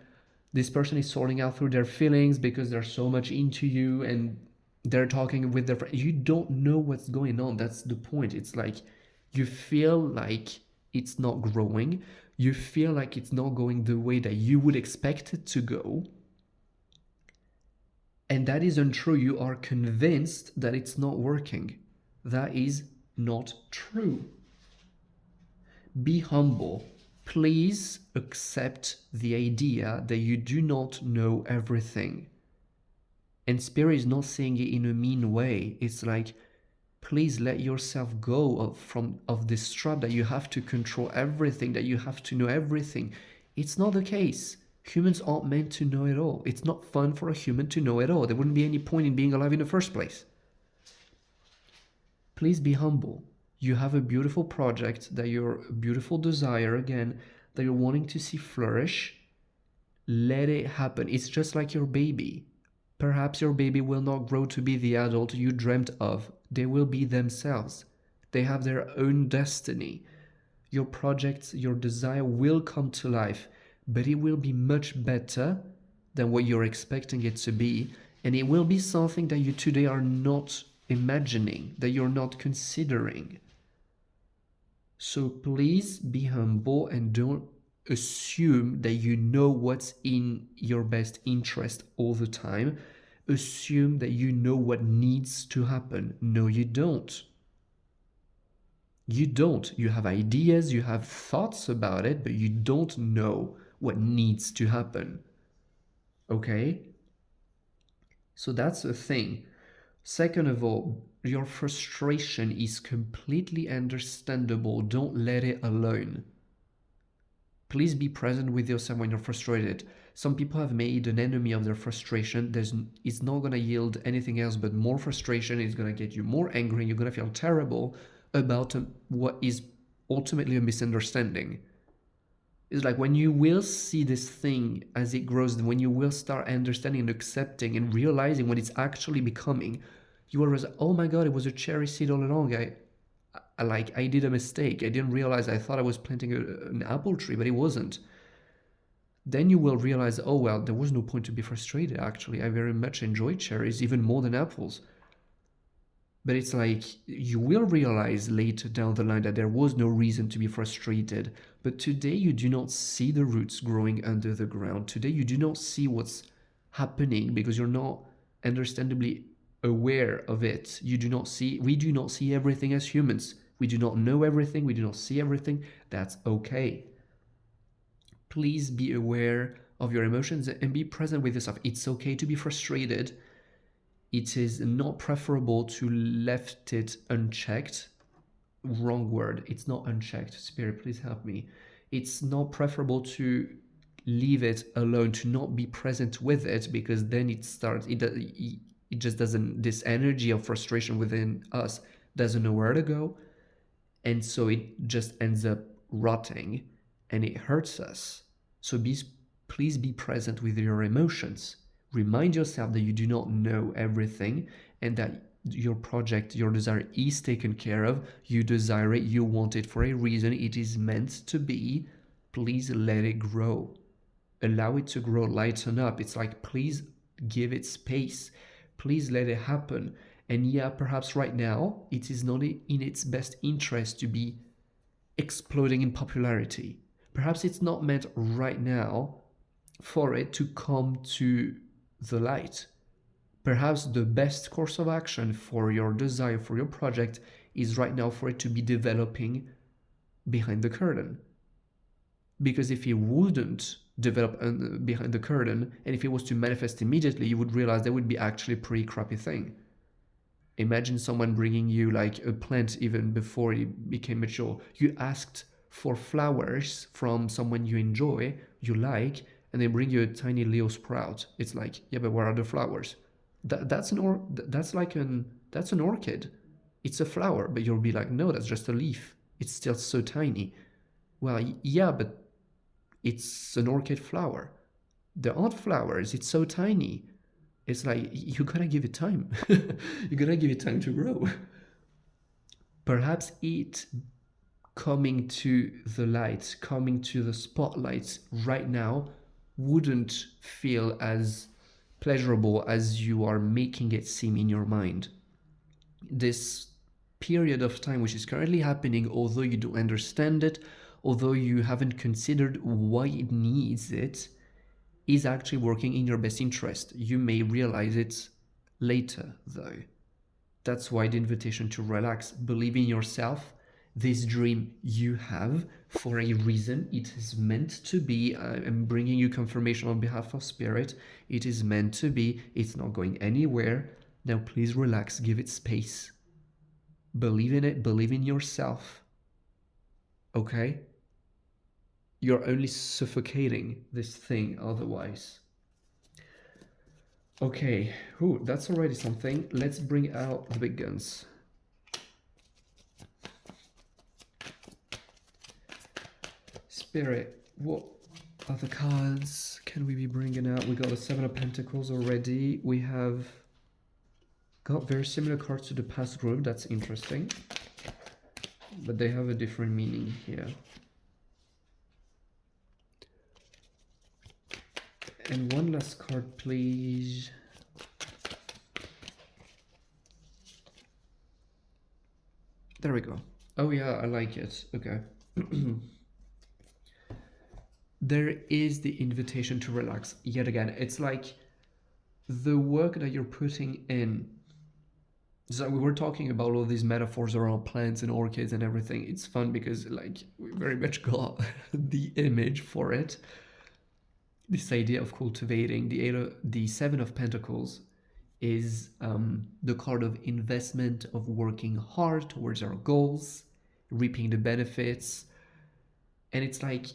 Speaker 1: this person is sorting out through their feelings because they're so much into you and they're talking with their friends. You don't know what's going on. That's the point. It's like you feel like it's not growing. You feel like it's not going the way that you would expect it to go. And that is untrue. You are convinced that it's not working. That is not true. Be humble. Please accept the idea that you do not know everything. And Spirit is not saying it in a mean way. It's like, please let yourself go of this trap that you have to control everything, that you have to know everything. It's not the case. Humans aren't meant to know it all. It's not fun for a human to know it all. There wouldn't be any point in being alive in the first place. Please be humble. You have a beautiful project, that your beautiful desire, again, that you're wanting to see flourish. Let it happen. It's just like your baby. Perhaps your baby will not grow to be the adult you dreamt of. They will be themselves. They have their own destiny. Your projects, your desire will come to life, but it will be much better than what you're expecting it to be. And it will be something that you today are not imagining, that you're not considering. So please be humble and don't assume that you know what's in your best interest all the time. Assume that you know what needs to happen. No, you don't. You don't. You have ideas, you have thoughts about it, but you don't know what needs to happen. Okay? So that's a thing. Second of all, your frustration is completely understandable. Don't let it alone. Please be present with yourself when you're frustrated. Some people have made an enemy of their frustration. It's not going to yield anything else but more frustration. It's going to get you more angry. You're going to feel terrible about what is ultimately a misunderstanding. It's like when you will see this thing as it grows, when you will start understanding and accepting and realizing what it's actually becoming, you will realize, oh my God, it was a cherry seed all along. I did a mistake. I didn't realize. I thought I was planting an apple tree, but it wasn't. Then you will realize, oh well, there was no point to be frustrated. Actually, I very much enjoy cherries, even more than apples. But it's like you will realize later down the line that there was no reason to be frustrated. But today you do not see the roots growing under the ground. Today you do not see what's happening because you're not understandably aware of it. We do not see everything as humans. We do not know everything. We do not see everything. That's okay. Please be aware of your emotions and be present with yourself. It's okay to be frustrated. It is not preferable to left it unchecked. Wrong word. It's not unchecked. Spirit, please help me. It's not preferable to leave it alone, to not be present with it, because then it just doesn't, this energy of frustration within us doesn't know where to go. And so it just ends up rotting and it hurts us. So please be present with your emotions. Remind yourself that you do not know everything and that your project, your desire is taken care of. You desire it, you want it for a reason. It is meant to be. Please let it grow. Allow it to grow, lighten up. It's like, please give it space. Please let it happen. And yeah, perhaps right now, it is not in its best interest to be exploding in popularity. Perhaps it's not meant right now for it to come to the light. Perhaps the best course of action for your desire, for your project, is right now for it to be developing behind the curtain. Because if it wouldn't develop behind the curtain, and if it was to manifest immediately, you would realize that would be actually a pretty crappy thing. Imagine someone bringing you like a plant even before it became mature. You asked for flowers from someone you enjoy, you like, and they bring you a tiny Leo sprout. It's like, yeah, but where are the flowers? That's an orchid. It's a flower, but you'll be like, no, that's just a leaf. It's still so tiny. Well, yeah, but it's an orchid flower. There aren't flowers. It's so tiny. It's like, you gotta give it time. You gotta give it time to grow. Perhaps it coming to the light, coming to the spotlight right now wouldn't feel as pleasurable as you are making it seem in your mind. This period of time which is currently happening, although you don't understand it, although you haven't considered why it needs it, is actually working in your best interest. You may realize it later, though. That's why the invitation to relax, believe in yourself. This dream you have for a reason. It is meant to be. I'm bringing you confirmation on behalf of Spirit. It is meant to be. It's not going anywhere. Now please relax, give it space. Believe in it, believe in yourself. Okay? You're only suffocating this thing otherwise. Okay, ooh, that's already something. Let's bring out the big guns. Spirit, what other cards can we be bringing out? We got the Seven of Pentacles already. We have got very similar cards to the past group. That's interesting. But they have a different meaning here. And one last card, please. There we go. Oh yeah, I like it. Okay. There is the invitation to relax. Yet again, it's like the work that you're putting in. So we were talking about all these metaphors around plants and orchids and everything. It's fun because like we very much got the image for it. This idea of cultivating the Seven of Pentacles is the card of investment, of working hard towards our goals, reaping the benefits. And it's like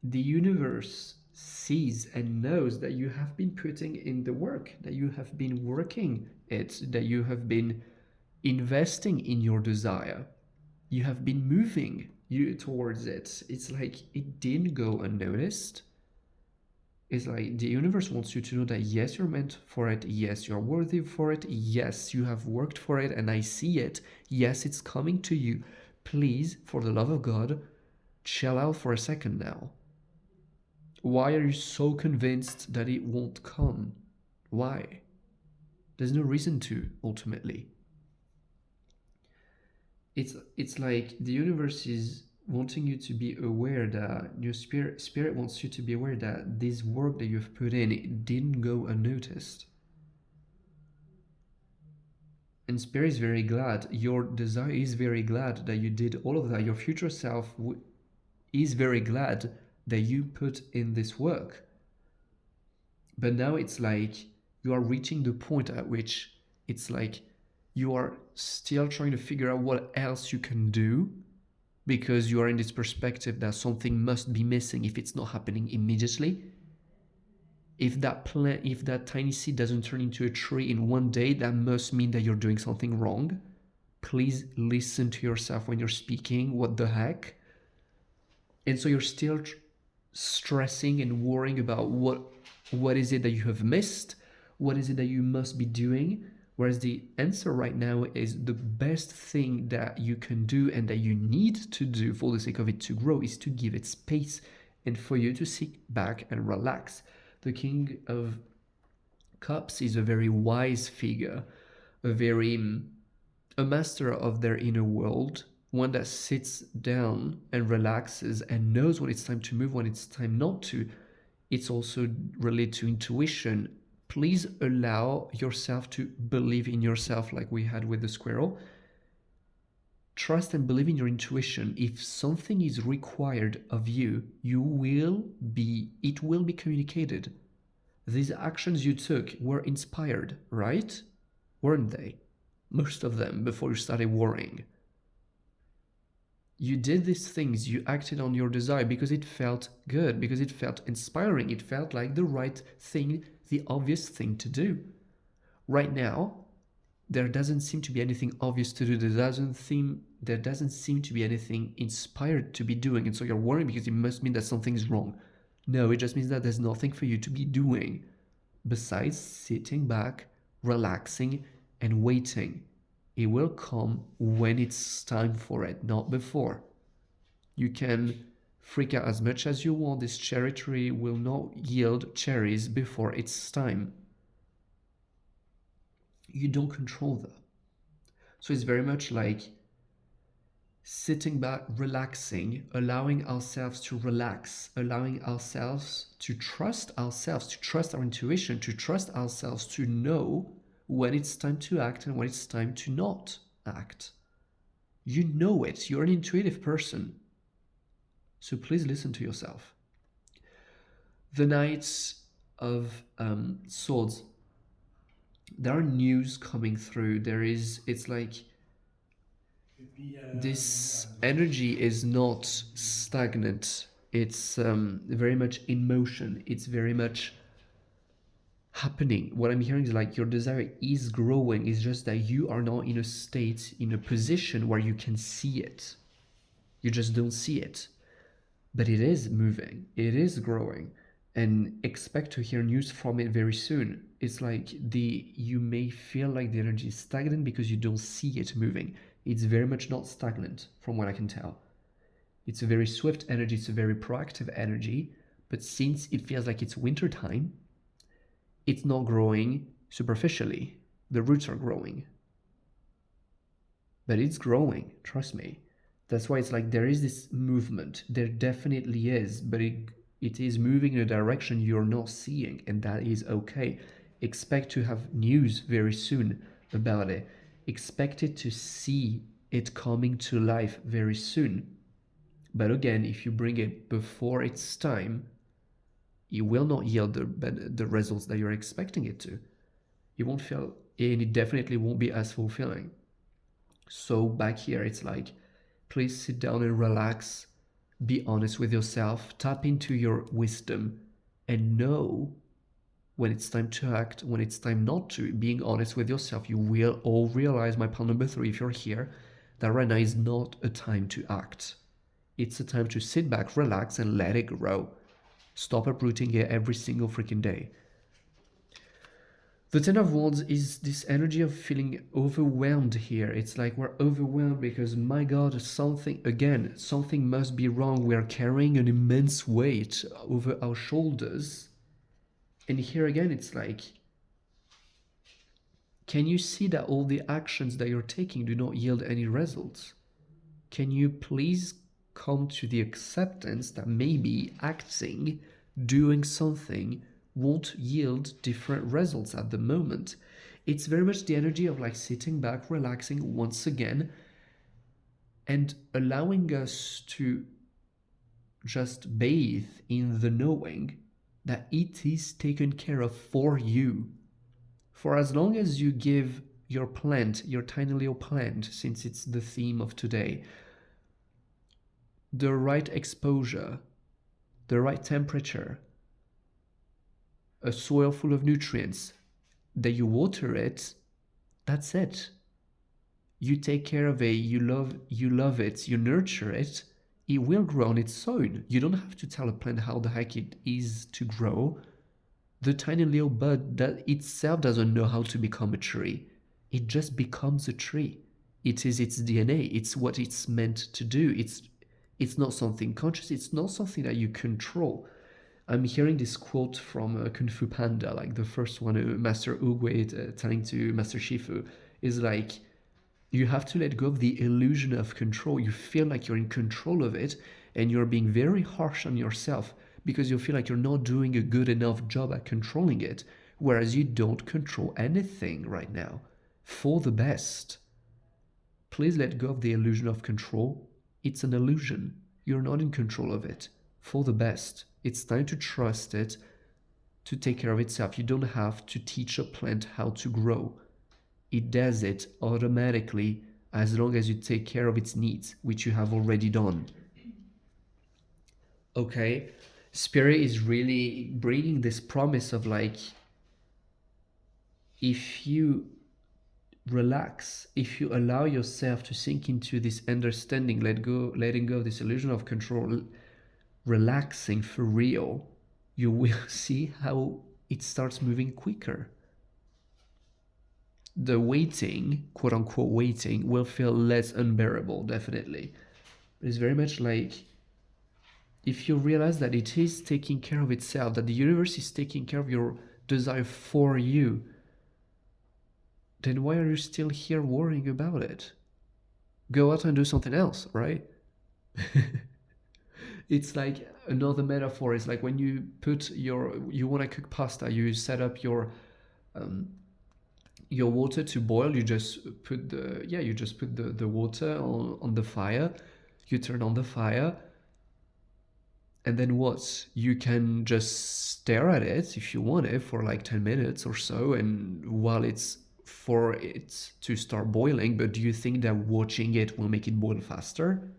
Speaker 1: the universe sees and knows that you have been putting in the work, that you have been working it, that you have been investing in your desire. You have been moving towards it. It's like it didn't go unnoticed. It's like the universe wants you to know that yes, you're meant for it. Yes, you're worthy for it. Yes, you have worked for it and I see it. Yes, it's coming to you. Please, for the love of God, chill out for a second now. Why are you so convinced that it won't come? Why? There's no reason to, ultimately. It's like the universe is wanting you to be aware that your spirit wants you to be aware that this work that you've put in, it didn't go unnoticed. And spirit is very glad, your desire is very glad that you did all of that. Your future self is very glad that you put in this work. But now it's like you are reaching the point at which it's like you are still trying to figure out what else you can do, because you are in this perspective that something must be missing if it's not happening immediately. If that tiny seed doesn't turn into a tree in one day, that must mean that you're doing something wrong. Please listen to yourself when you're speaking. What the heck? And so you're still stressing and worrying about what is it that you have missed? What is it that you must be doing? Whereas the answer right now is the best thing that you can do and that you need to do for the sake of it to grow is to give it space and for you to sit back and relax. The King of Cups is a very wise figure, a master of their inner world, one that sits down and relaxes and knows when it's time to move, when it's time not to. It's also related to intuition. Please allow yourself to believe in yourself, like we had with the squirrel. Trust and believe in your intuition. If something is required of you, it will be communicated. These actions you took were inspired, right? Weren't they? Most of them, before you started worrying. You did these things, you acted on your desire because it felt good, because it felt inspiring, it felt like the right thing, the obvious thing to do. Right now, there doesn't seem to be anything obvious to do. There doesn't seem to be anything inspired to be doing, and so you're worrying because it must mean that something's wrong. No, it just means that there's nothing for you to be doing besides sitting back, relaxing, and waiting. It will come when it's time for it, not before. You can freak out as much as you want. This cherry tree will not yield cherries before its time. You don't control that. So it's very much like sitting back, relaxing, allowing ourselves to relax, allowing ourselves to trust our intuition, to trust ourselves to know when it's time to act and when it's time to not act. You know it. You're an intuitive person. So please listen to yourself. The Knights of Swords. There are news coming through. It's like this energy is not stagnant. It's very much in motion. It's very much happening. What I'm hearing is like your desire is growing. It's just that you are not in a state, in a position where you can see it. You just don't see it. But it is moving. It is growing. And expect to hear news from it very soon. It's like you may feel like the energy is stagnant because you don't see it moving. It's very much not stagnant from what I can tell. It's a very swift energy. It's a very proactive energy. But since it feels like it's winter time, it's not growing superficially. The roots are growing. But it's growing, trust me. That's why it's like there is this movement. There definitely is, but it is moving in a direction you're not seeing, and that is okay. Expect to have news very soon about it. Expect it to see it coming to life very soon. But again, if you bring it before its time, it will not yield the results that you're expecting it to. It won't feel, and it definitely won't be as fulfilling. So back here, it's like, please sit down and relax. Be honest with yourself. Tap into your wisdom and know when it's time to act, when it's time not to. Being honest with yourself. You will all realize, my pal number 3, if you're here, that right now is not a time to act. It's a time to sit back, relax, and let it grow. Stop uprooting it every single freaking day. The Ten of Wands is this energy of feeling overwhelmed here. It's like we're overwhelmed because, my God, something must be wrong. We are carrying an immense weight over our shoulders. And here again, it's like, can you see that all the actions that you're taking do not yield any results? Can you please come to the acceptance that maybe acting, doing something, won't yield different results at the moment? It's very much the energy of like sitting back, relaxing once again, and allowing us to just bathe in the knowing that it is taken care of for you. For as long as you give your plant, your tiny little plant, since it's the theme of today, the right exposure, the right temperature, a soil full of nutrients, that you water it, that's it. You take care of it, you love it, you nurture it, it will grow on its own. You don't have to tell a plant how the heck it is to grow. The tiny little bud that itself doesn't know how to become a tree. it just becomes a tree. It is its DNA. It's what it's meant to do. It's not something conscious. It's not something that you control. I'm hearing this quote from Kung Fu Panda, like the first one, Master Oogway telling to Master Shifu, is like, you have to let go of the illusion of control. You feel like you're in control of it, and you're being very harsh on yourself because you feel like you're not doing a good enough job at controlling it, whereas you don't control anything right now. For the best. Please let go of the illusion of control. It's an illusion. You're not in control of it. For the best. It's time to trust it to take care of itself. You don't have to teach a plant how to grow. It does it automatically as long as you take care of its needs, which you have already done. Okay? Spirit is really bringing this promise of like, if you relax, if you allow yourself to sink into this understanding, letting go of this illusion of control, relaxing for real, you will see how it starts moving quicker. The waiting, quote unquote waiting, will feel less unbearable, definitely. It's very much like, if you realize that it is taking care of itself, that the universe is taking care of your desire for you, then why are you still here worrying about it? Go out and do something else, right? It's like another metaphor. It's like when you you want to cook pasta, you set up your water to boil. You just put the water on the fire. You turn on the fire, and then what? You can just stare at it if you want it for like 10 minutes or so, and while it's for it to start boiling. But do you think that watching it will make it boil faster?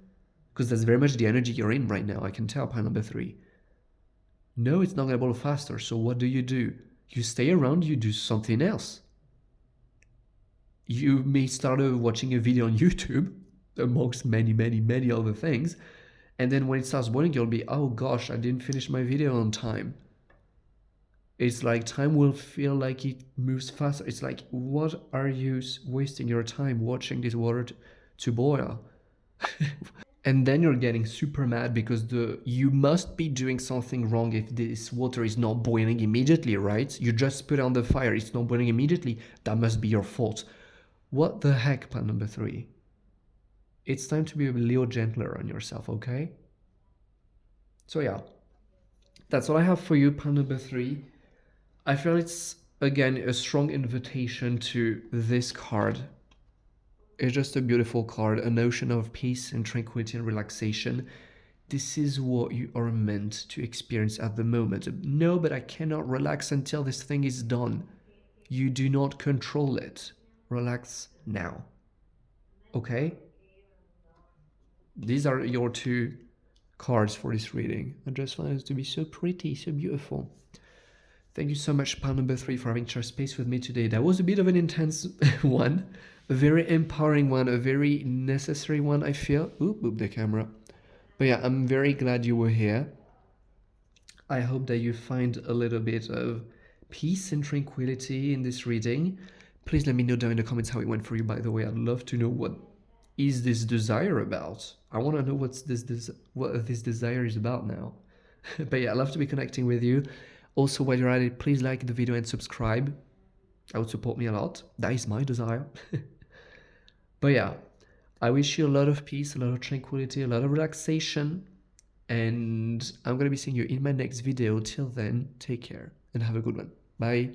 Speaker 1: Because that's very much the energy you're in right now. I can tell, pile number 3. No, it's not going to boil faster. So what do? You stay around, you do something else. You may start watching a video on YouTube, amongst many, many, many other things. And then when it starts boiling, you'll be, oh gosh, I didn't finish my video on time. It's like time will feel like it moves faster. It's like, what are you wasting your time watching this water to boil? And then you're getting super mad because you must be doing something wrong if this water is not boiling immediately, right? You just put it on the fire, it's not boiling immediately. That must be your fault. What the heck, plan number 3? It's time to be a little gentler on yourself, okay? So yeah, that's all I have for you, plan number 3. I feel it's, again, a strong invitation to this card. It's just a beautiful card, a notion of peace and tranquility and relaxation. This is what you are meant to experience at the moment. No, but I cannot relax until this thing is done. You do not control it. Relax now. Okay? These are your 2 cards for this reading. I just find it to be so pretty, so beautiful. Thank you so much, pile number 3, for having shared space with me today. That was a bit of an intense one, a very empowering one, a very necessary one, I feel. Oop, the camera. But yeah, I'm very glad you were here. I hope that you find a little bit of peace and tranquility in this reading. Please let me know down in the comments how it went for you, by the way. I'd love to know what is this desire about. I want to know what this desire is about now. But yeah, I'd love to be connecting with you. Also, while you're at it, please like the video and subscribe. That would support me a lot. That is my desire. But yeah, I wish you a lot of peace, a lot of tranquility, a lot of relaxation. And I'm going to be seeing you in my next video. Till then, take care and have a good one. Bye.